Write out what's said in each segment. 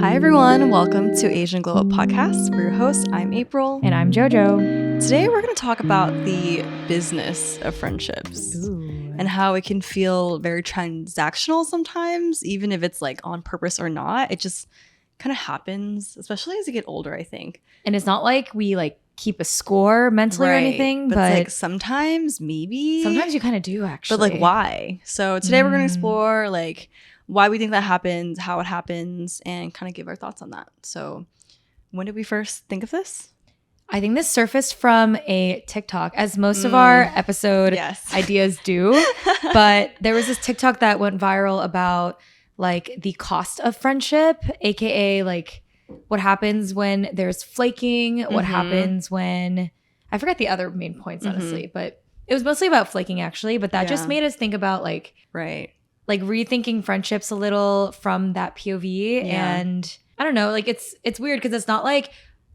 Hi everyone, welcome to Asian Glow Up Podcast. We're your hosts. I'm April. And I'm Jojo. Today we're going to talk about the business of friendships. Ooh. And how it can feel very transactional sometimes, even if it's like on purpose or not. It just kind of happens, especially as you get older, I think. And it's not like we like keep a score mentally or anything, but like sometimes maybe. Sometimes you kind of do actually. But like why? So today we're going to explore like why we think that happens, how it happens, and kind of give our thoughts on that. So when did we first think of this? I think this surfaced from a TikTok, as most of our episode ideas do. But there was this TikTok that went viral about like the cost of friendship, aka like what happens when there's flaking, what happens when I forget the other main points, honestly, but it was mostly about flaking actually. But that just made us think about like rethinking friendships a little from that POV. And I don't know, like it's weird because it's not like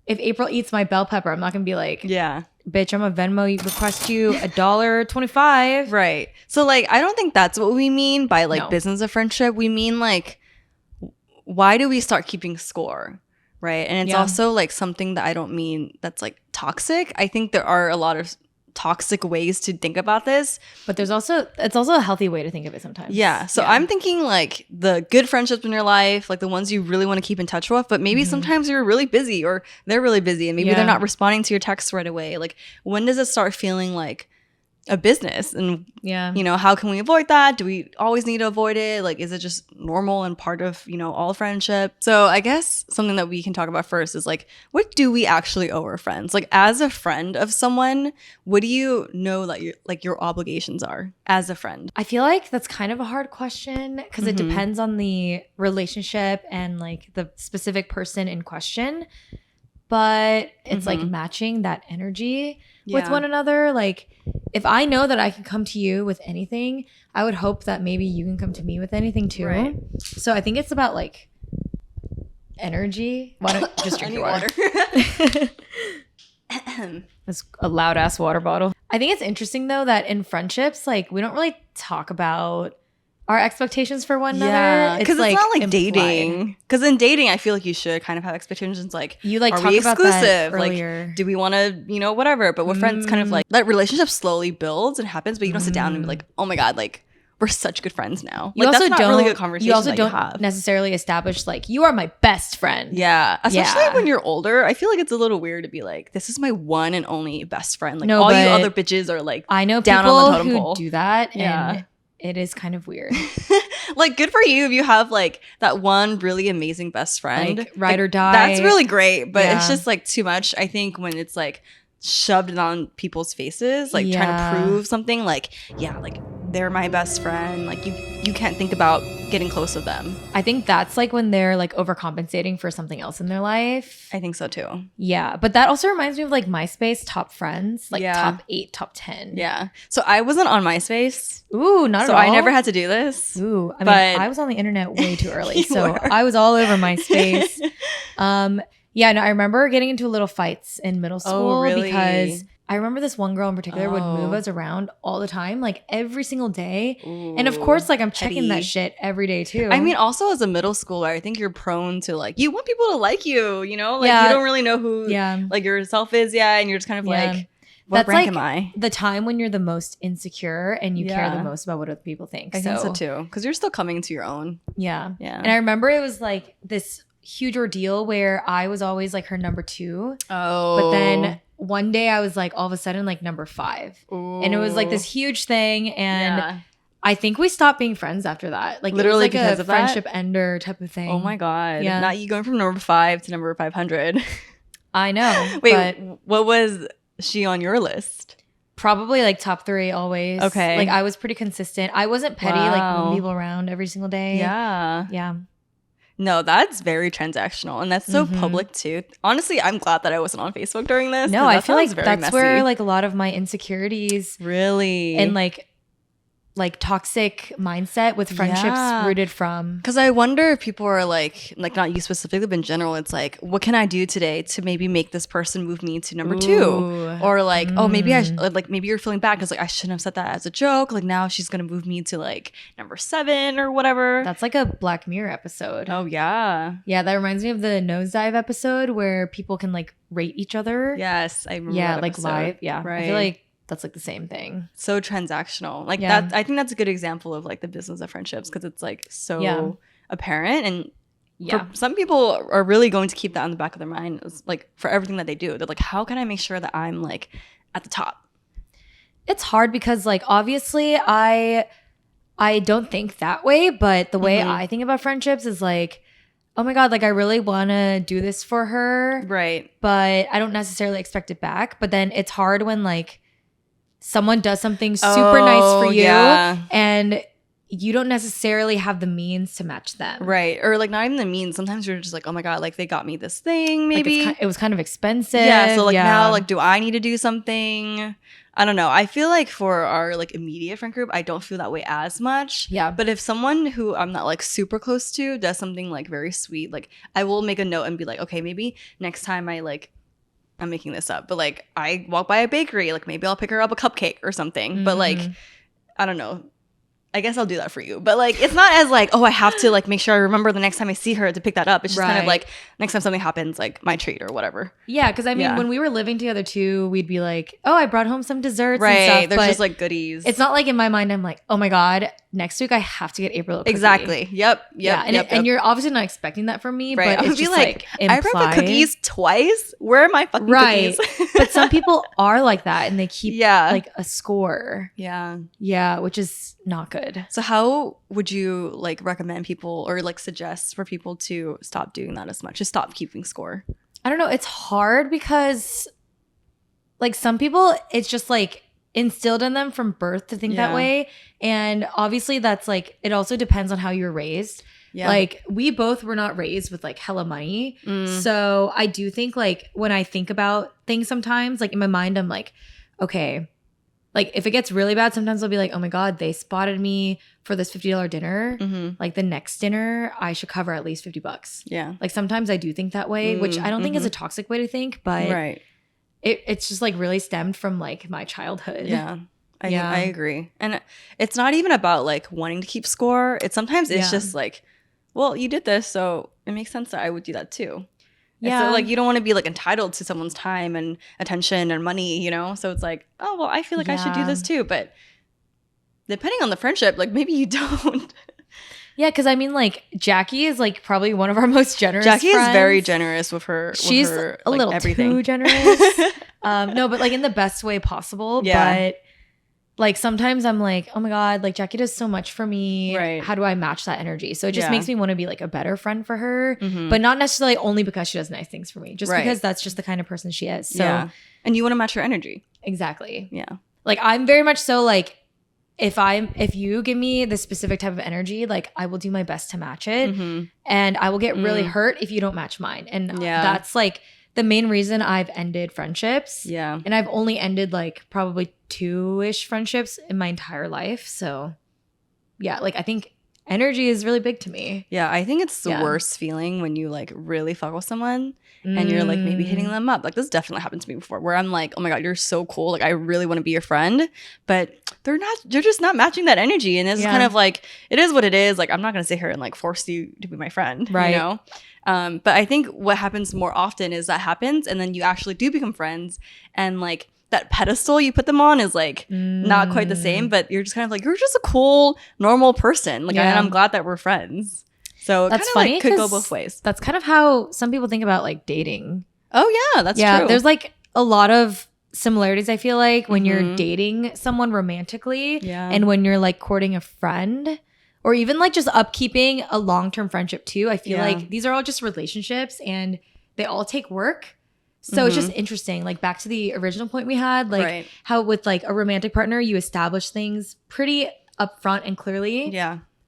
if April eats my bell pepper, I'm not gonna be like, bitch, I'm a Venmo request you $1.25. Right. So like I don't think that's what we mean by like business of friendship. We mean like why do we start keeping score? Right. And it's also like something that I don't mean that's like toxic. I think there are a lot of toxic ways to think about this, but it's also a healthy way to think of it sometimes. So I'm thinking like the good friendships in your life, like the ones you really want to keep in touch with, but maybe sometimes you're really busy or they're really busy and maybe they're not responding to your texts right away. Like when does it start feeling like a business? And you know, how can we avoid that? Do we always need to avoid it? Like is it just normal and part of, you know, all friendship? So I guess something that we can talk about first is like what do we actually owe our friends? Like as a friend of someone, what do you know that your obligations are as a friend? I feel like that's kind of a hard question because it depends on the relationship and like the specific person in question. But it's like matching that energy with one another. Like if I know that I can come to you with anything, I would hope that maybe you can come to me with anything too. Right. So I think it's about like energy. Why don't just drink your water? That's a loud ass water bottle. I think it's interesting though that in friendships, like we don't really talk about our expectations for one another. Because it's not like dating. Because in dating, I feel like you should kind of have expectations. Like, you like are talk we about exclusive? That earlier. Like, do we want to, you know, whatever? But with friends, kind of like that relationship slowly builds and happens. But you don't sit down and be like, oh my god, like we're such good friends now. You like, also that's not don't really good conversation. You also that don't you have. necessarily establish like you are my best friend. Yeah, especially when you're older. I feel like it's a little weird to be like, this is my one and only best friend. Like all you other bitches are like, I know down people on the totem who pole. do that. And it is kind of weird. Like good for you if you have like that one really amazing best friend. Like ride or die. That's really great. But it's just like too much, I think, when it's like shoved on people's faces, like trying to prove something like, like they're my best friend. Like you can't think about getting close with them. I think that's like when they're like overcompensating for something else in their life. I think so too. Yeah. But that also reminds me of like MySpace Top Friends, like top 8, top 10. Yeah. So I wasn't on MySpace. Ooh, not at all. So I never had to do this. Ooh. I mean, I was on the internet way too early. So I was all over MySpace. Yeah, no, I remember getting into little fights in middle school because I remember this one girl in particular would move us around all the time, like every single day. Ooh, and of course, like I'm checking that shit every day too. I mean, also as a middle schooler, I think you're prone to like, you want people to like you, you know? Like you don't really know who like yourself is yet. And you're just kind of like, what rank am I? The time when you're the most insecure and you care the most about what other people think. I think so too. Because you're still coming to your own. Yeah. And I remember it was like this huge ordeal where I was always like her number 2. Oh. But then one day I was like all of a sudden like number 5. Ooh. And it was like this huge thing. And I think we stopped being friends after that. Like literally it was like because a of friendship that? Ender type of thing. Oh my God. Yeah. Not you going from number 5 to number 500. I know. Wait, but what was she on your list? Probably like top 3 always. Okay. Like I was pretty consistent. I wasn't petty, like moving people around every single day. Yeah. Yeah. No, that's very transactional, and that's so public too. Honestly, I'm glad that I wasn't on Facebook during this. No, I feel like that's messy. Where like a lot of my insecurities really and like like toxic mindset with friendships rooted from. Because I wonder if people are like not you specifically, but in general, it's like, what can I do today to maybe make this person move me to number 2? Or like, oh, maybe like maybe you're feeling bad because like I shouldn't have said that as a joke. Like now she's gonna move me to like number 7 or whatever. That's like a Black Mirror episode. Oh yeah. Yeah, that reminds me of the Nosedive episode where people can like rate each other. Yes, I remember. Yeah, that like episode. live. Yeah, right. I feel like that's like the same thing. So transactional. Like that. I think that's a good example of like the business of friendships because it's like so apparent, and for some people are really going to keep that on the back of their mind. It's like for everything that they do, they're like, how can I make sure that I'm like at the top? It's hard because like obviously I don't think that way, but the way I think about friendships is like, oh my God, like I really want to do this for her. Right. But I don't necessarily expect it back. But then it's hard when like someone does something super nice for you and you don't necessarily have the means to match them. Right. Or like not even the means. Sometimes you're just like, oh my God, like they got me this thing maybe. Like it was kind of expensive. Yeah. So like now like do I need to do something? I don't know. I feel like for our like immediate friend group, I don't feel that way as much. Yeah. But if someone who I'm not like super close to does something like very sweet, like I will make a note and be like, okay, maybe next time I'm making this up, but like I walk by a bakery, like maybe I'll pick her up a cupcake or something. But like, I don't know. I guess I'll do that for you. But like, it's not as like, oh, I have to like make sure I remember the next time I see her to pick that up. It's just kind of like next time something happens, like my treat or whatever. Yeah. Cause I mean, when we were living together too, we'd be like, oh, I brought home some desserts and stuff. There's just like goodies. It's not like in my mind, I'm like, oh my God, next week I have to get April a cookie. Exactly. Yep. Yeah. And you're obviously not expecting that from me, but it's just like I brought the cookies twice. Where are my fucking cookies? But some people are like that and they keep like a score. Yeah. Yeah. Which is not good. So how would you like recommend people or like suggest for people to stop doing that as much, to stop keeping score? I don't know. It's hard because like some people, it's just like instilled in them from birth to think that way. And obviously that's like, it also depends on how you were raised. Yeah. Like we both were not raised with like hella money. So I do think like when I think about things sometimes, like in my mind, I'm like, okay, like if it gets really bad, sometimes I'll be like, oh my God, they spotted me for this $50 dinner. Like the next dinner, I should cover at least $50. Yeah. Like sometimes I do think that way, which I don't think is a toxic way to think, but it's just like really stemmed from like my childhood. Yeah. I agree. And it's not even about like wanting to keep score. It's sometimes it's just like, well, you did this, so it makes sense that I would do that too. Yeah. So like you don't want to be like entitled to someone's time and attention and money, you know? So it's like, oh, well, I feel like I should do this too. But depending on the friendship, like maybe you don't. Yeah, because I mean, like Jackie is like probably one of our most generous Jackie friends. is very generous with her. She's a like, little everything. Too generous. No, but like in the best way possible. Yeah. But like sometimes I'm like, oh my God, like Jackie does so much for me. Right. How do I match that energy? So it just makes me want to be like a better friend for her, but not necessarily only because she does nice things for me, just because that's just the kind of person she is. So, and you want to match her energy. Exactly. Yeah. Like I'm very much so like, if you give me this specific type of energy, like I will do my best to match it, and I will get really hurt if you don't match mine. And that's like the main reason I've ended friendships. Yeah. And I've only ended like probably 2-ish friendships in my entire life. So yeah, like I think energy is really big to me. Yeah, I think it's the worst feeling when you like really fuck with someone and you're like maybe hitting them up. Like this definitely happened to me before where I'm like, oh my God, you're so cool. Like I really want to be your friend, but they're just not matching that energy. And it's kind of like, it is what it is. Like I'm not going to sit here and like force you to be my friend, you know? But I think what happens more often is that happens and then you actually do become friends and like that pedestal you put them on is like not quite the same, but you're just kind of like, you're just a cool, normal person. Like, and I'm glad that we're friends. So that's funny. Like, could go both ways. That's kind of how some people think about like dating. Oh yeah, that's true. There's like a lot of similarities, I feel like, when you're dating someone romantically and when you're like courting a friend or even like just upkeeping a long-term friendship too. I feel like these are all just relationships and they all take work. So it's just interesting, like back to the original point we had, like how with like a romantic partner, you establish things pretty upfront and clearly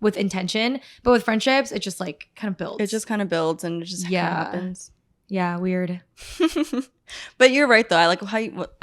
with intention. But with friendships, it just like kind of builds. It just kind of builds and it just kind of happens. Yeah, weird. But you're right though. I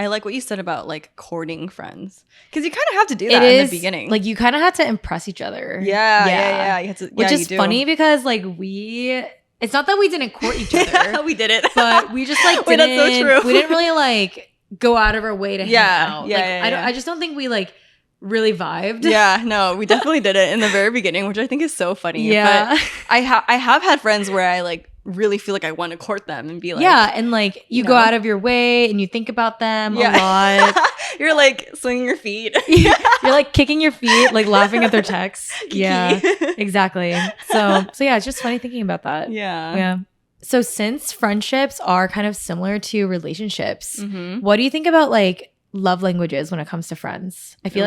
like what you said about like courting friends, because you kind of have to do that in the beginning. Like you kind of have to impress each other. Yeah. You have to, which is funny because like it's not that we didn't court each other. We did it, but we just like didn't. That's so true. We didn't really like go out of our way to hang out. I just don't think we like really vibed. Yeah, no, we definitely did it in the very beginning, which I think is so funny. Yeah, but I have had friends where I like really feel like I want to court them and be like, yeah, and like you go out of your way and you think about them a lot. You're like swinging your feet. You're like kicking your feet, like laughing at their texts. Yeah, exactly. So yeah, it's just funny thinking about that. Yeah. So since friendships are kind of similar to relationships, what do you think about like love languages when it comes to friends? I feel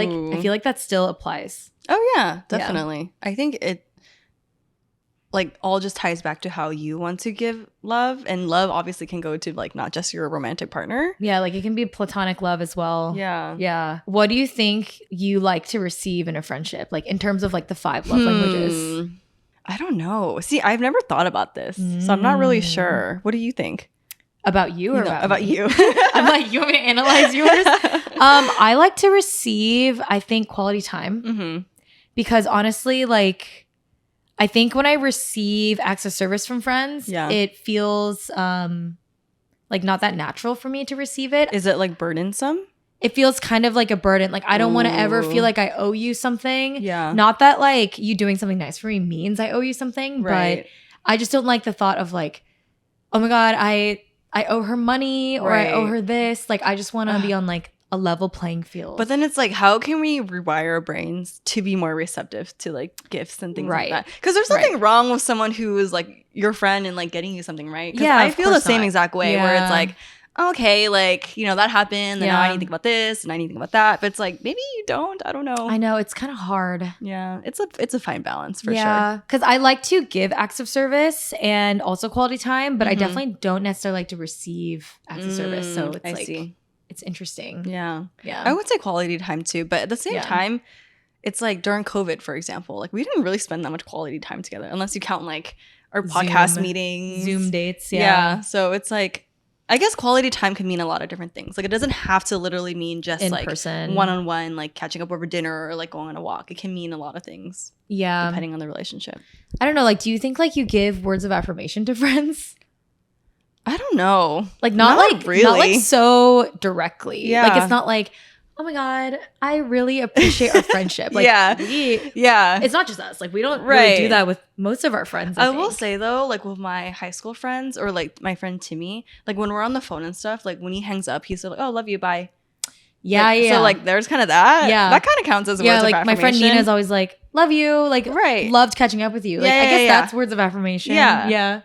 like that still applies. Oh yeah, definitely. Yeah. I think it like all just ties back to how you want to give love, and love obviously can go to like not just your romantic partner. Yeah, like it can be platonic love as well. Yeah. What do you think you like to receive in a friendship, like in terms of like the 5 love languages? I don't know. See, I've never thought about this, so I'm not really sure. What do you think? About you or about you? I'm like, you want me to analyze yours? I like to receive, I think, quality time. Because honestly, like, I think when I receive acts of service from friends, it feels like not that natural for me to receive it. Is it like burdensome? It feels kind of like a burden. Like I don't want to ever feel like I owe you something. Yeah. Not that like you doing something nice for me means I owe you something, but I just don't like the thought of like, oh my God, I owe her money or I owe her this. Like I just want to be on like a level playing field. But then it's like, how can we rewire our brains to be more receptive to like gifts and things like that? Because there's nothing wrong with someone who is like your friend and like getting you something, right? Because I feel the same exact way where it's like, okay, like, you know, that happened and now I need to think about this and I need to think about that. But it's like, maybe you don't. I don't know. I know. It's kind of hard. Yeah. It's a fine balance for sure. Yeah. Because I like to give acts of service and also quality time, but I definitely don't necessarily like to receive acts of service. So it's it's interesting. Yeah. I would say quality time too. But at the same time, it's like during COVID, for example, like we didn't really spend that much quality time together unless you count like our podcast meetings. Zoom dates. Yeah. So it's like, I guess quality time can mean a lot of different things. Like it doesn't have to literally mean just in like person, one-on-one, like catching up over dinner or like going on a walk. It can mean a lot of things. Yeah. Depending on the relationship. I don't know. Like, do you think like you give words of affirmation to friends? I don't know. Like not like so directly. Yeah. Like it's not like, oh my God, I really appreciate our friendship. Like it's not just us. Like we don't really do that with most of our friends. I will say though, like with my high school friends or like my friend Timmy, like when we're on the phone and stuff, like when he hangs up, he's like, oh, love you, bye. Yeah, like, yeah. So like there's kind of that. Yeah. That kind of counts as words of affirmation. My friend Nina's always like, love you. Like loved catching up with you. Like I guess that's words of affirmation. Yeah. Yeah.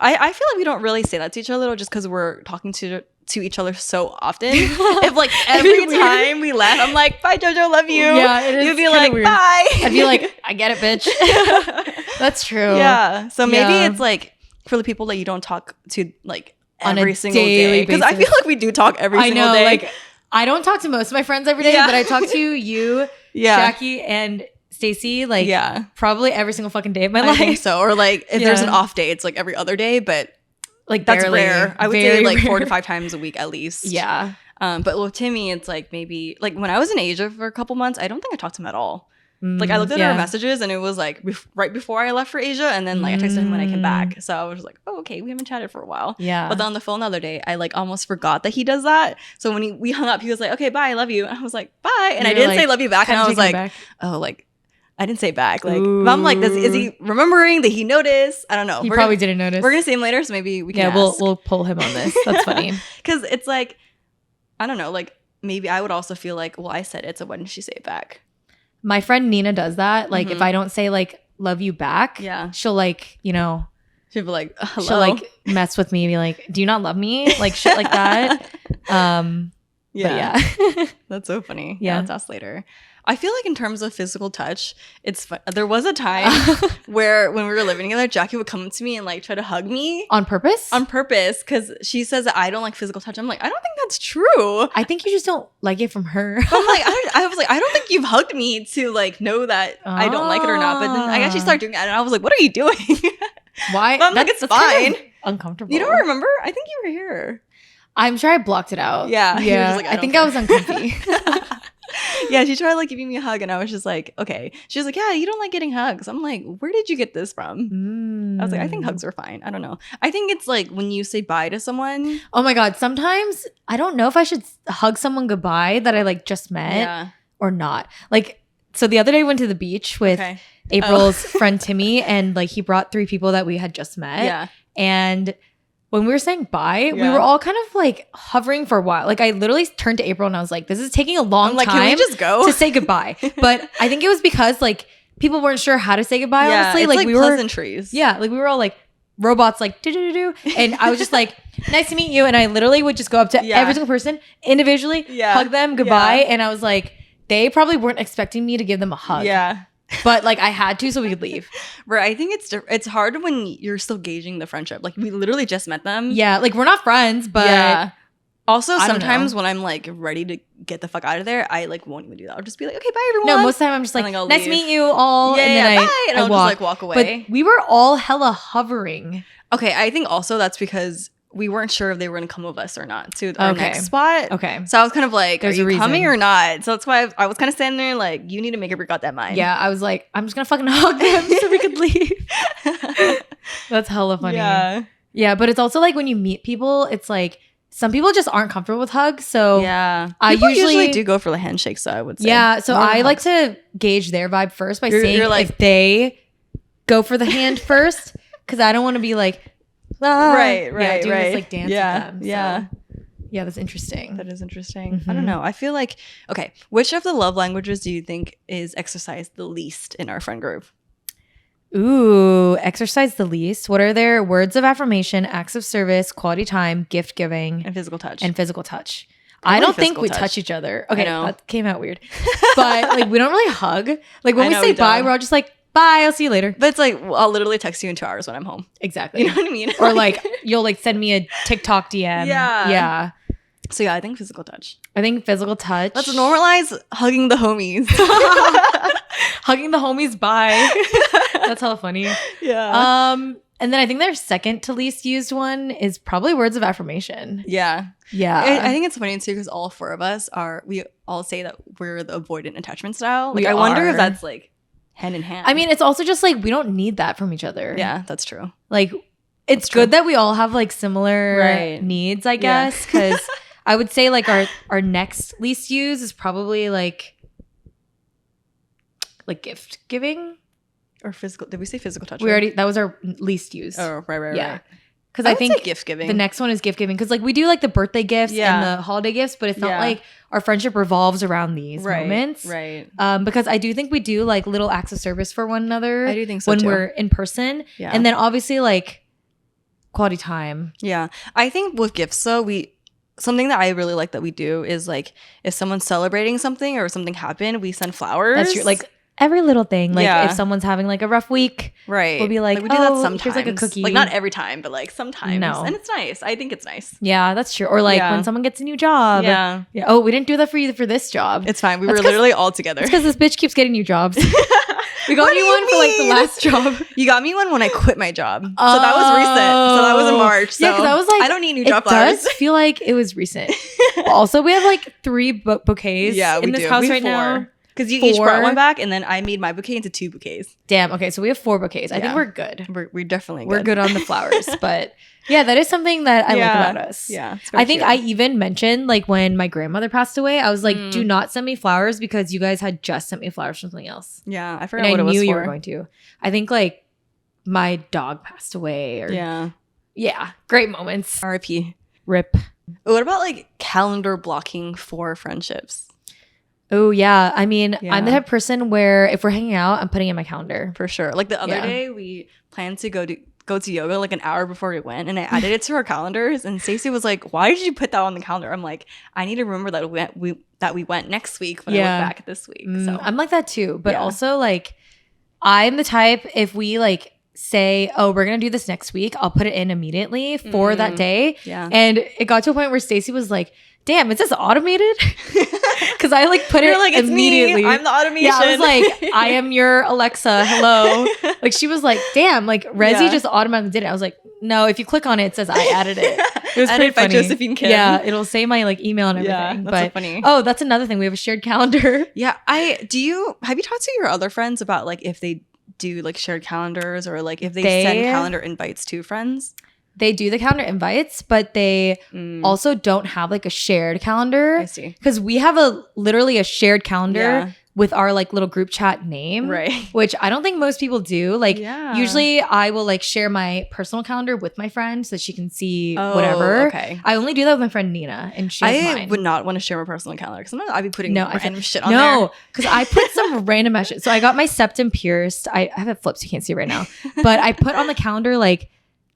I feel like we don't really say that to each other just because we're talking to each other so often. If like every time we laugh, I'm like, bye Jojo, love you. Yeah, it is. You'd be like, weird. Bye. I'd be like, I get it, bitch. That's true. Yeah. So maybe it's like for the people that you don't talk to like every single day. Because I feel like we do talk every single day. Like I don't talk to most of my friends every day, but I talk to you, Jackie, and Stacy, like probably every single fucking day of my life. I think so. Or like if there's an off day, it's like every other day, but like that's rare. I would say like 4 to 5 times a week at least. Yeah. But with Timmy, it's like maybe like when I was in Asia for a couple months, I don't think I talked to him at all. Like I looked at our messages and it was like right before I left for Asia, and then like I texted him when I came back. So I was like, oh, okay, we haven't chatted for a while. Yeah. But then on the phone the other day, I like almost forgot that he does that. So when we hung up, he was like, okay, bye, I love you. And I was like, bye. And I didn't say love you back. And I was like, oh, like I didn't say back. Like, but I'm like, is he remembering that he noticed? I don't know. He probably didn't notice. We're gonna see him later, so maybe we can. Yeah, we'll pull him on this. That's funny. Because it's like, I don't know. Like maybe I would also feel like, well, I said it, so why didn't she say it back? My friend Nina does that. Like if I don't say like love you back, she'll like she'll be like hello. She'll like mess with me and be like, do you not love me? Like shit like that. Yeah. That's so funny. Yeah, let's ask later. I feel like in terms of physical touch, it's fun. There was a time where when we were living together, Jackie would come to me and like try to hug me. On purpose? On purpose, because she says that I don't like physical touch. I'm like, I don't think that's true. I think you just don't like it from her. But I'm like, I was like, I don't think you've hugged me to like know that I don't like it or not. But then I actually started doing it and I was like, what are you doing? Why? But I'm like, it's fine. uncomfortable. You don't remember? I think you were here. I'm sure I blocked it out. Yeah. Yeah. Like, I think I was uncomfy. Yeah, she tried like giving me a hug and I was just like, okay. She was like, yeah, you don't like getting hugs. I'm like, where did you get this from? I was like, I think hugs are fine. I don't know. I think it's like when you say bye to someone. Oh my God. Sometimes I don't know if I should hug someone goodbye that I like just met or not. Like, so the other day I went to the beach with April's friend Timmy, and like he brought 3 people that we had just met. Yeah. And when we were saying bye, we were all kind of like hovering for a while. Like I literally turned to April and I was like, this is taking a long time can we just go? to say goodbye. But I think it was because like people weren't sure how to say goodbye, honestly. It's like we pleasantries. Like we were all like robots, like do. And I was just like, nice to meet you. And I literally would just go up to every single person individually, hug them goodbye. And I was like, they probably weren't expecting me to give them a hug. Yeah. But like I had to so we could leave. Right. I think it's hard when you're still gauging the friendship. Like we literally just met them. Yeah. Like we're not friends, but also sometimes when I'm like ready to get the fuck out of there, I like won't even do that. I'll just be like, okay, bye everyone. No, most of the time I'm just like, nice to meet you all. Yeah, and then bye. And I'll just like walk away. But we were all hella hovering. Okay. I think also that's because we weren't sure if they were going to come with us or not to our next spot. Okay. So I was kind of like, There's are you coming or not? So that's why I was kind of standing there like, you need to make up your goddamn mind. Yeah. I was like, I'm just going to fucking hug them so we could leave. That's hella funny. Yeah. Yeah. But it's also like when you meet people, it's like some people just aren't comfortable with hugs. So I usually do go for the handshakes, so I would say. Yeah. So I like to gauge their vibe first by seeing if they go for the hand first. Because I don't want to be like, right. This like dance with them. Yeah, that's interesting. That is interesting. I don't know. I feel like, okay, which of the love languages do you think is exercised the least in our friend group? Ooh, exercise the least. What are their words of affirmation, acts of service, quality time, gift giving, and physical touch? I don't think we touch each other. Okay, that came out weird. But like we don't really hug. Like when we say bye, we're all just like, bye, I'll see you later. But it's like, I'll literally text you in 2 hours when I'm home. Exactly. You know what I mean? Or like, you'll like send me a TikTok DM. Yeah. So yeah, I think physical touch. Let's normalize hugging the homies. Hugging the homies, bye. That's hella funny. Yeah. And then I think their second to least used one is probably words of affirmation. Yeah. I think it's funny too because all 4 of us we all say that we're the avoidant attachment style. Like I wonder if that's like hand in hand. I mean, it's also just like we don't need that from each other. Yeah, that's true. Like it's good that we all have like similar needs, I guess. Because I would say like our next least use is probably like gift giving or physical. Did we say physical touch? That was our least use. Oh, right. Because I think gift giving. The next one is gift giving. Because like we do like the birthday gifts and the holiday gifts, but it's not like our friendship revolves around these moments. Right. Because I do think we do like little acts of service for one another. I do think so when too. we're in person. Yeah. And then obviously like quality time. Yeah. I think with gifts though, something that I really like that we do is like if someone's celebrating something or something happened, we send flowers. That's true. Like every little thing. Like if someone's having like a rough week, we'll be like, we do that sometimes. Here's like a cookie. Like not every time, but like sometimes. No. And it's nice. I think it's nice. Yeah, that's true. Or like when someone gets a new job. Yeah. Oh, we didn't do that for you for this job. It's fine. We were literally all together. It's because this bitch keeps getting new jobs. We got me one for like the last job. You got me one when I quit my job. So that was recent. So that was in March. So yeah, because I was like, I don't need new job flowers. It does feel like it was recent. Also, we have like 3 bouquets in this house right now. Because you each brought one back, and then I made my bouquet into 2 bouquets. Damn. Okay, so we have 4 bouquets. I think we're good. We're definitely good. We're good on the flowers. But yeah, that is something that I like about us. Yeah. I think I even mentioned like when my grandmother passed away, I was like, do not send me flowers because you guys had just sent me flowers from something else. Yeah, I forgot what it was for. I knew you were going to. I think like my dog passed away. Or yeah, great moments. R.I.P. Rip. What about like calendar blocking for friendships? Oh, yeah. I mean, I'm the type of person where if we're hanging out, I'm putting it in my calendar. For sure. Like the other day, we planned to go to yoga like an hour before we went, and I added it to our calendars. And Stacey was like, "Why did you put that on the calendar?" I'm like, "I need to remember that we went next week when I look back at this week." So I'm like that too. But also like, I'm the type if we like say, oh, we're going to do this next week. I'll put it in immediately for that day. Yeah. And it got to a point where Stacey was like, damn, is this automated? Because I like put it like, it's immediately. Me. I'm the automation. Yeah, I was like, I am your Alexa. Hello. Like she was like, damn, like Rezi just automatically did it. I was like, no, if you click on it, it says I added it. It was pretty funny. By Josephine Kim. Yeah, it'll say my like email and everything. Yeah, that's so funny. Oh, that's another thing. We have a shared calendar. Yeah, have you talked to your other friends about like if they do like shared calendars or like if they send calendar invites to friends? They do the calendar invites, but they also don't have like a shared calendar. I see. Because we have literally a shared calendar with our like little group chat name. Right. Which I don't think most people do. Like usually I will like share my personal calendar with my friend so that she can see whatever. Okay. I only do that with my friend Nina and she has mine. I would not want to share my personal calendar because sometimes I'd be putting random shit on there. No, because I put some random shit. So I got my septum pierced. I have it flipped so you can't see it right now. But I put on the calendar like,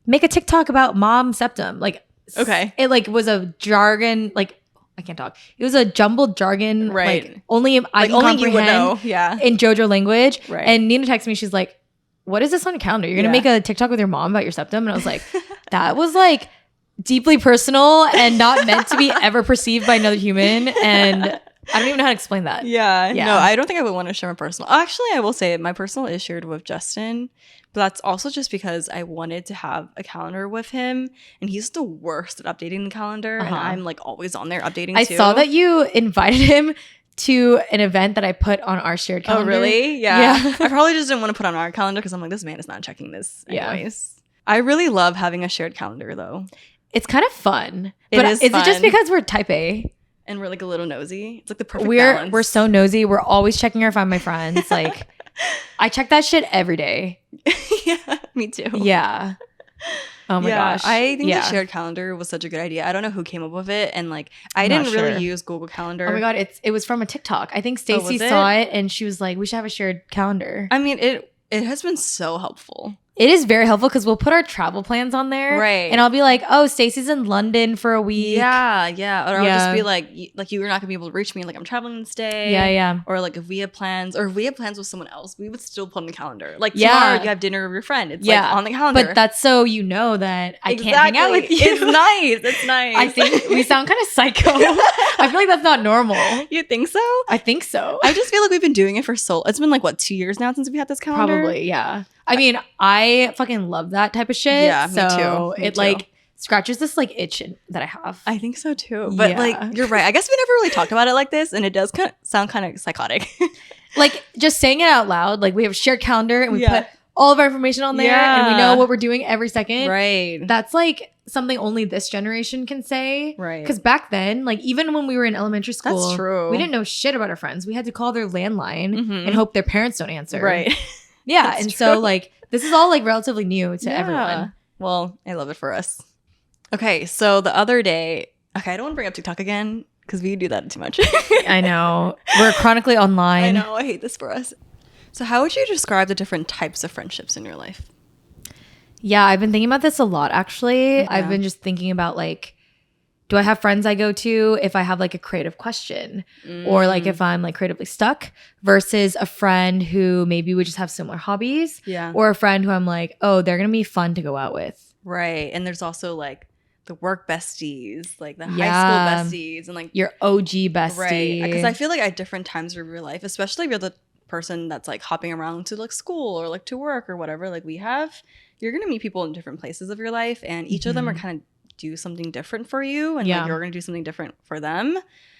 make a TikTok about mom septum. Like, it like was a jargon, like I can't talk. It was a jumbled jargon, right? Like only I can comprehend, you would know. Yeah, in JoJo language. Right. And Nina texted me. She's like, "What is this on your calendar? You're gonna make a TikTok with your mom about your septum?" And I was like, "That was like deeply personal and not meant to be ever perceived by another human." And I don't even know how to explain that. Yeah. No, I don't think I would want to share my personal. Actually, I will say my personal is shared with Justin. But that's also just because I wanted to have a calendar with him. And he's the worst at updating the calendar. And I'm like always on there updating too. I saw that you invited him to an event that I put on our shared calendar. Oh, really? Yeah. I probably just didn't want to put on our calendar because I'm like, this man is not checking this anyways. I really love having a shared calendar though. It's kind of fun. But is it just because we're type A? And we're like a little nosy. It's like the perfect balance. We're so nosy. We're always checking our Find My Friends. Like, I check that shit every day. Yeah, me too. Yeah. Oh my gosh. I think the shared calendar was such a good idea. I don't know who came up with it. And like, I didn't really use Google Calendar. Oh my God. It was from a TikTok. I think Stacey saw it and she was like, we should have a shared calendar. I mean, it has been so helpful. It is very helpful because we'll put our travel plans on there. Right. And I'll be like, oh, Stacey's in London for a week. Yeah. Or I'll just be like, you're not going to be able to reach me. Like, I'm traveling this day. Yeah. Or like if we have plans with someone else, we would still put on the calendar. Like tomorrow you have dinner with your friend. It's like on the calendar. But that's so you know that I can't hang out with you. It's nice. I think we sound kind of psycho. I feel like that's not normal. You think so? I think so. I just feel like we've been doing it for it's been like, what, 2 years now since we had this calendar? Probably, yeah. I mean, I fucking love that type of shit. Yeah, me too. It like scratches this like itch that I have. I think so too. But like, you're right. I guess we never really talked about it like this, and it does sound kind of psychotic. Like just saying it out loud. Like we have a shared calendar, and we put all of our information on there, and we know what we're doing every second. Right. That's like something only this generation can say. Right. Because back then, like even when we were in elementary school, that's true. We didn't know shit about our friends. We had to call their landline and hope their parents don't answer. Right. Yeah. That's and true. So like this is all like relatively new to everyone. Well, I love it for us. Okay. So the other day, I don't want to bring up TikTok again because we do that too much. I know. We're chronically online. I know. I hate this for us. So how would you describe the different types of friendships in your life? Yeah, I've been thinking about this a lot, actually. Yeah. I've been just thinking about like, do I have friends I go to if I have like a creative question or like if I'm like creatively stuck versus a friend who maybe we just have similar hobbies or a friend who I'm like, oh, they're going to be fun to go out with. Right. And there's also like the work besties, like the high school besties and like your OG bestie. Right. Because I feel like at different times of your life, especially if you're the person that's like hopping around to like school or like to work or whatever, like we have, you're going to meet people in different places of your life and each of them are kind of do something different for you and like you're gonna do something different for them.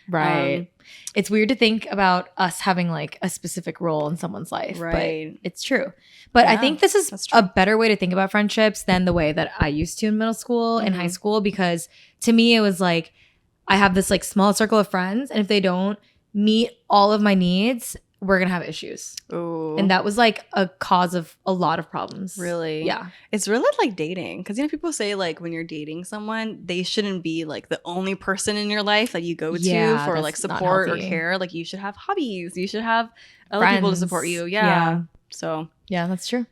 Right. It's weird to think about us having like a specific role in someone's life. Right. But it's true. But I think this is a better way to think about friendships than the way that I used to in middle school and high school, because to me it was like I have this like small circle of friends and if they don't meet all of my needs, we're gonna have issues. Ooh. And that was like a cause of a lot of problems. Really? Yeah. It's really like dating. Because you know, people say like when you're dating someone, they shouldn't be like the only person in your life that you go to for like support or care. Like you should have hobbies. You should have other people to support you. Yeah. So yeah, that's true.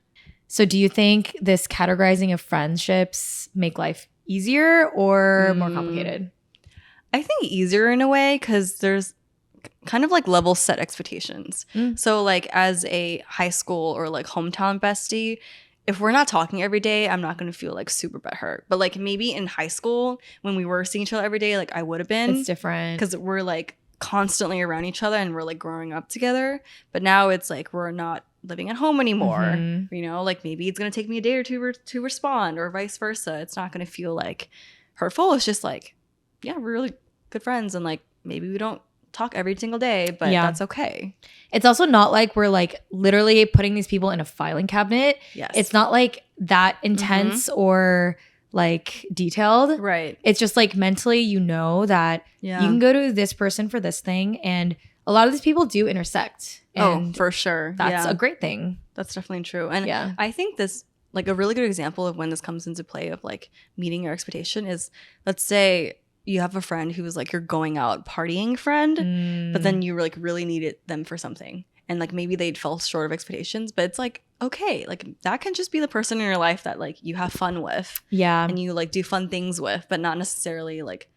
So do you think this categorizing of friendships make life easier or more complicated? I think easier in a way because there's kind of like level set expectations. So like as a high school or like hometown bestie, if we're not talking every day, I'm not going to feel like super butthurt. But like maybe in high school when we were seeing each other every day, like I would have been. It's different. Because we're like constantly around each other and we're like growing up together. But now it's like we're not living at home anymore. You know, like maybe it's going to take me a day or two to respond or vice versa. It's not going to feel like hurtful. It's just like, yeah, we're really good friends. And like maybe we don't talk every single day, but that's okay. It's also not like we're like literally putting these people in a filing cabinet. Yes. It's not like that intense or like detailed. Right. It's just like mentally, you know that you can go to this person for this thing. And a lot of these people do intersect. And for sure. That's a great thing. That's definitely true. And I think this, like a really good example of when this comes into play of like meeting your expectation is, let's say you have a friend who is like your going out partying friend, but then you like really needed them for something. And like maybe they fell short of expectations, but it's like, okay, like that can just be the person in your life that like you have fun with. Yeah. And you like do fun things with, but not necessarily like,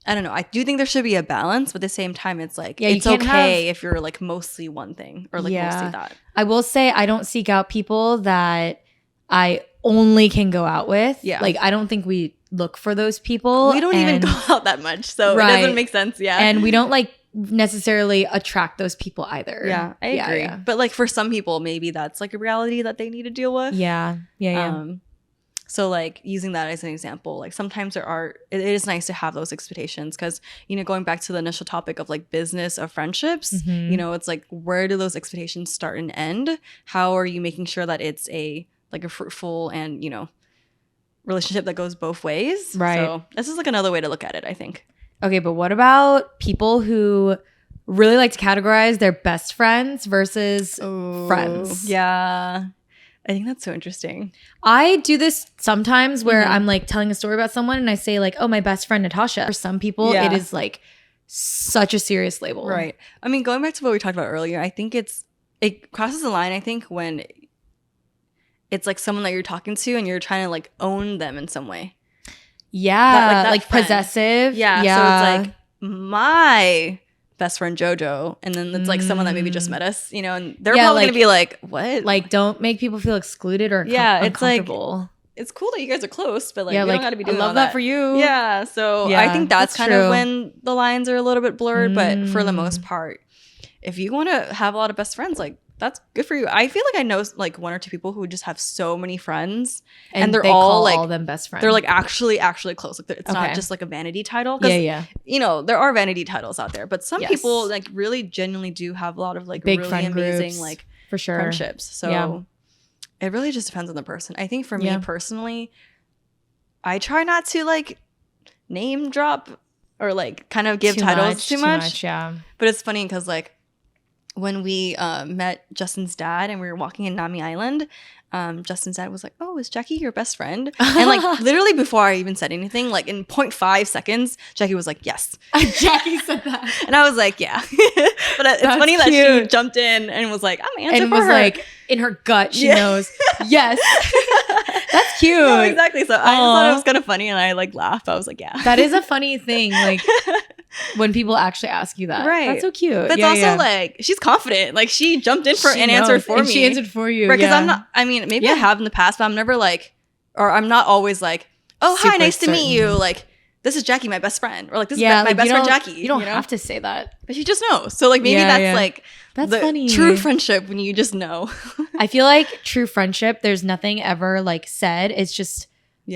I don't know. I do think there should be a balance, but at the same time, it's like, it's okay if you're like mostly one thing or like mostly that. I will say I don't seek out people that I only can go out with. Yeah. Like I don't think we look for those people. We don't even go out that much, so it doesn't make sense. Yeah. And we don't like necessarily attract those people either. Yeah, I agree. Yeah. But like for some people, maybe that's like a reality that they need to deal with. Yeah. So like using that as an example, like sometimes it is nice to have those expectations because, you know, going back to the initial topic of like business of friendships, you know, it's like, where do those expectations start and end? How are you making sure that it's a fruitful and, you know, relationship that goes both ways? Right. So this is like another way to look at it, I think. Okay, but what about people who really like to categorize their best friends versus friends? Yeah. I think that's so interesting. I do this sometimes where I'm like telling a story about someone and I say like, oh, my best friend Natasha. For some people, it is like such a serious label. Right. I mean, going back to what we talked about earlier, I think it crosses the line, I think, when it's like someone that you're talking to and you're trying to like own them in some way. Yeah. Like possessive. Yeah. So it's like my best friend JoJo, and then it's like someone that maybe just met us, you know, and they're probably gonna be like, what? Like, don't make people feel excluded or uncomfortable. Like, it's cool that you guys are close, but like, you don't gotta be doing I love all that for you. Yeah. So I think that's kind of when the lines are a little bit blurred, but for the most part, if you want to have a lot of best friends, like that's good for you. I feel like I know like one or two people who just have so many friends, and they're all like all them best friends. They're like actually close. Like it's not just like a vanity title. Yeah. You know, there are vanity titles out there, but some people like really genuinely do have a lot of like big really friend amazing groups, like for sure friendships. So it really just depends on the person. I think for me personally, I try not to like name drop or like kind of give titles too much. Yeah. But it's funny because like when we met Justin's dad and we were walking in Nami Island, Justin's dad was like, oh, is Jackie your best friend? And like literally before I even said anything, like in 0.5 seconds, Jackie was like, yes. Jackie said that. And I was like, yeah. But it's funny that she jumped in and was like, I'm answering for her. And was like, in her gut, she knows, yes. That's cute. No, exactly. So I just thought it was kind of funny and I like laughed. I was like, yeah. That is a funny thing. Like when people actually ask you that. Right. That's so cute. But it's also like, she's confident. Like she jumped in and answered for me. She answered for you. Right. Because I'm not, I mean, maybe I have in the past, but I'm never like, or I'm not always like, oh, hi, nice to meet you. Like, this is Jackie, my best friend. Or like, this is my best friend Jackie. You don't have to say that. But you just know. So like maybe that's like that's the funny. True friendship when you just know. I feel like true friendship, there's nothing ever like said. It's just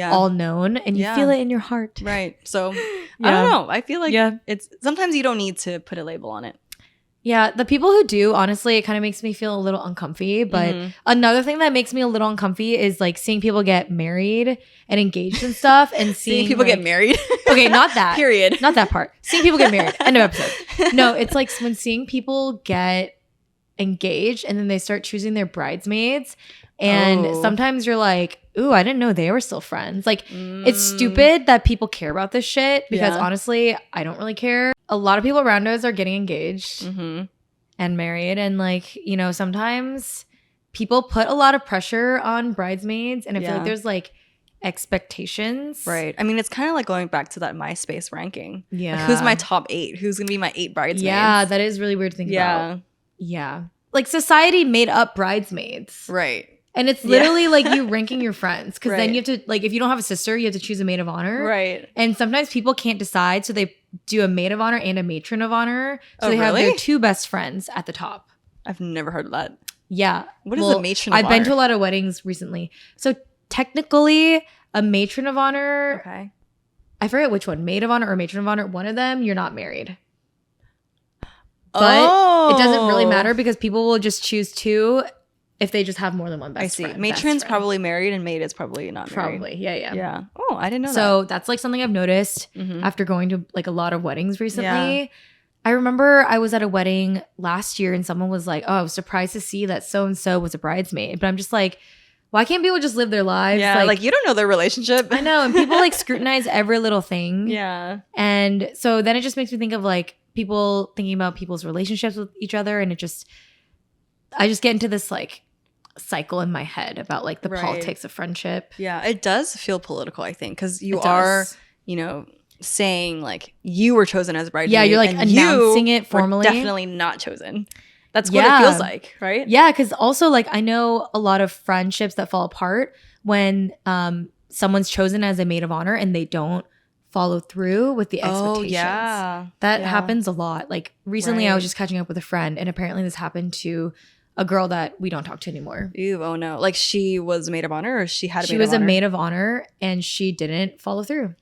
all known and you feel it in your heart. Right. So I don't know. I feel like it's sometimes you don't need to put a label on it. Yeah, the people who do, honestly, it kind of makes me feel a little uncomfy. But another thing that makes me a little uncomfy is like seeing people get married and engaged and stuff, and seeing people get married. Okay, not that. Period. Not that part. Seeing people get married. End of episode. No, it's like when seeing people get engaged and then they start choosing their bridesmaids, and sometimes you're like, ooh, I didn't know they were still friends. Like, it's stupid that people care about this shit because honestly, I don't really care. A lot of people around us are getting engaged and married. And like, you know, sometimes people put a lot of pressure on bridesmaids. And I feel like there's like expectations. Right. I mean, it's kind of like going back to that MySpace ranking. Yeah. Like, who's my top 8? Who's going to be my 8 bridesmaids? Yeah, that is really weird to think about. Yeah. Like society made up bridesmaids. Right. And it's literally like you ranking your friends because then you have to, like, if you don't have a sister, you have to choose a maid of honor. Right. And sometimes people can't decide. So they do a maid of honor and a matron of honor. So they have their 2 best friends at the top. I've never heard of that. Yeah. What is a matron of honor? I've been to a lot of weddings recently. So technically, a matron of honor. Okay. I forget which one, maid of honor or matron of honor. One of them, you're not married. But it doesn't really matter because people will just choose 2 if they just have more than one best friend. I see. Matron's probably married and maid is probably not married. Probably. Yeah. Yeah. Oh, I didn't know that. So that's like something I've noticed after going to like a lot of weddings recently. Yeah. I remember I was at a wedding last year and someone was like, oh, I was surprised to see that so-and-so was a bridesmaid. But I'm just like, why can't people just live their lives? Yeah, like you don't know their relationship. I know. And people like scrutinize every little thing. Yeah. And so then it just makes me think of like people thinking about people's relationships with each other. And I just get into this like cycle in my head about like the politics of friendship. Yeah, it does feel political, I think, because you are, saying like you were chosen as a bridesmaid. Yeah, you're like announcing it formally. Definitely not chosen. That's what it feels like, right? Yeah, because also like I know a lot of friendships that fall apart when someone's chosen as a maid of honor and they don't follow through with the expectations. Oh, yeah. That happens a lot. Like recently I was just catching up with a friend and apparently this happened to a girl that we don't talk to anymore. Ew, oh no. Like she was a maid of honor or she had a maid of honor? She was a maid of honor and she didn't follow through.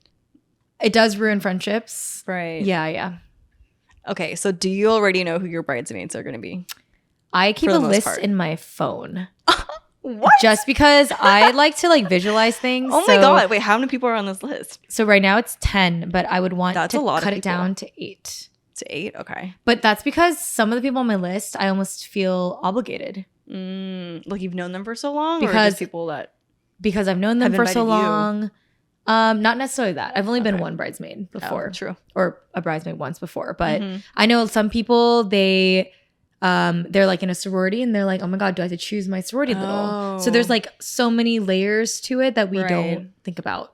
It does ruin friendships. Right. Yeah. Okay, so do you already know who your bridesmaids are going to be? I keep a list in my phone. What? Just because I like to like visualize things. Oh my God. Wait, how many people are on this list? So right now it's 10, but I would want to cut it down to 8. To 8? Okay. But that's because some of the people on my list, I almost feel obligated. Like you've known them for so long? Or just people that because I've known them for so long. Not necessarily that. I've only been one bridesmaid before. Oh, true. Or a bridesmaid once before. But I know some people, they're like in a sorority and they're like, oh my God, do I have to choose my sorority little? So there's like so many layers to it that we don't think about.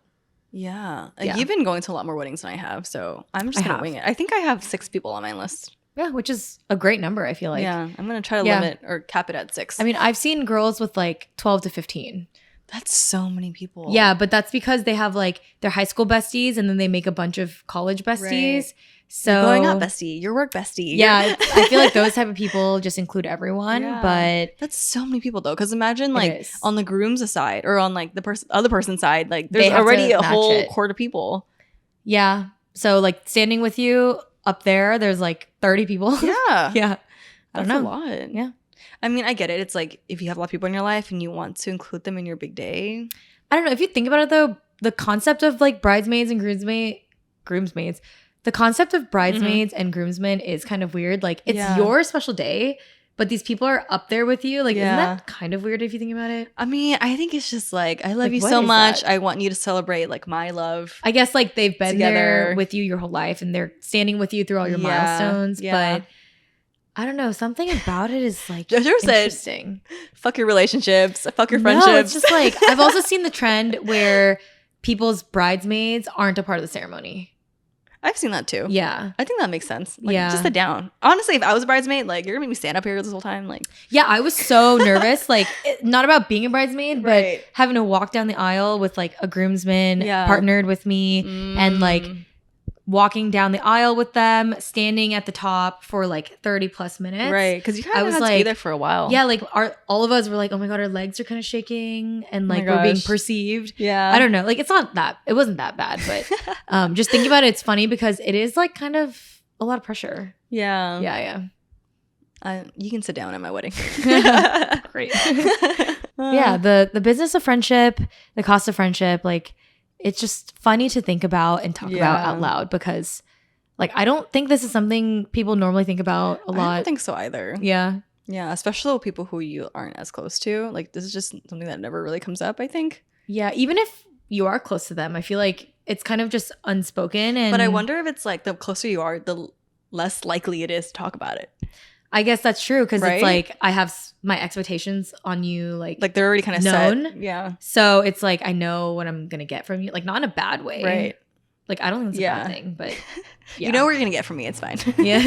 Yeah. You've been going to a lot more weddings than I have. So I'm just going to wing it. I think I have 6 people on my list. Yeah, which is a great number, I feel like. Yeah. I'm going to try to limit or cap it at 6. I mean, I've seen girls with like 12 to 15. That's so many people. Yeah, but that's because they have like their high school besties and then they make a bunch of college besties. Right. So you're going out bestie, your work bestie. Yeah, I feel like those type of people just include everyone. Yeah. But that's so many people though. Because imagine like on the groom's side or on like the other person's side, like there's already a whole court of people. Yeah. So like standing with you up there, there's like 30 people. Yeah. Yeah. That's a lot. Yeah. I mean, I get it. It's like if you have a lot of people in your life and you want to include them in your big day. I don't know. If you think about it though, the concept of like bridesmaids and groomsmaids, the concept of bridesmaids and groomsmen is kind of weird. Like it's your special day, but these people are up there with you. Like, isn't that kind of weird if you think about it? I mean, I think it's just like, I love you so much. I want you to celebrate like my love. I guess like they've been there with you your whole life and they're standing with you through all your milestones. Yeah. But I don't know. Something about it is like interesting. Fuck your relationships. Fuck your friendships. No, it's just like, I've also seen the trend where people's bridesmaids aren't a part of the ceremony. I've seen that too. Yeah. I think that makes sense. Like, just sit down. Honestly, if I was a bridesmaid, like, you're going to make me stand up here this whole time. Like, yeah, I was so nervous. Like, not about being a bridesmaid, but having to walk down the aisle with like a groomsman partnered with me and like walking down the aisle with them, standing at the top for like 30 plus minutes. Right. Because you kind of had to be there for a while. Yeah. Like all of us were like, oh my God, our legs are kind of shaking and like we're being perceived. Yeah. I don't know. Like it wasn't that bad, but just thinking about it, it's funny because it is like kind of a lot of pressure. Yeah. Yeah. You can sit down at my wedding. Great. Yeah. The business of friendship, the cost of friendship, like, it's just funny to think about and talk about out loud because like I don't think this is something people normally think about a lot. I don't think so either. Yeah. Yeah, especially with people who you aren't as close to. Like this is just something that never really comes up, I think. Yeah, even if you are close to them, I feel like it's kind of just unspoken. But I wonder if it's like the closer you are, the less likely it is to talk about it. I guess that's true because it's like I have my expectations on you like they're already kind of known. Set. Yeah. So it's like I know what I'm gonna get from you, like not in a bad way. Right. Like I don't think it's a bad thing, but you know what you're gonna get from me. It's fine. Yeah.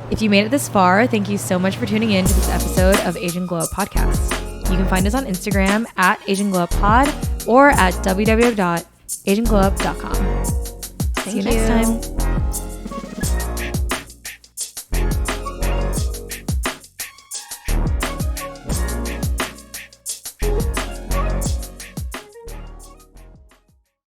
If you made it this far, thank you so much for tuning in to this episode of Asian Glow Up Podcast. You can find us on Instagram at AsianGlowUpPod or at www.asianglowup.com. See you next time.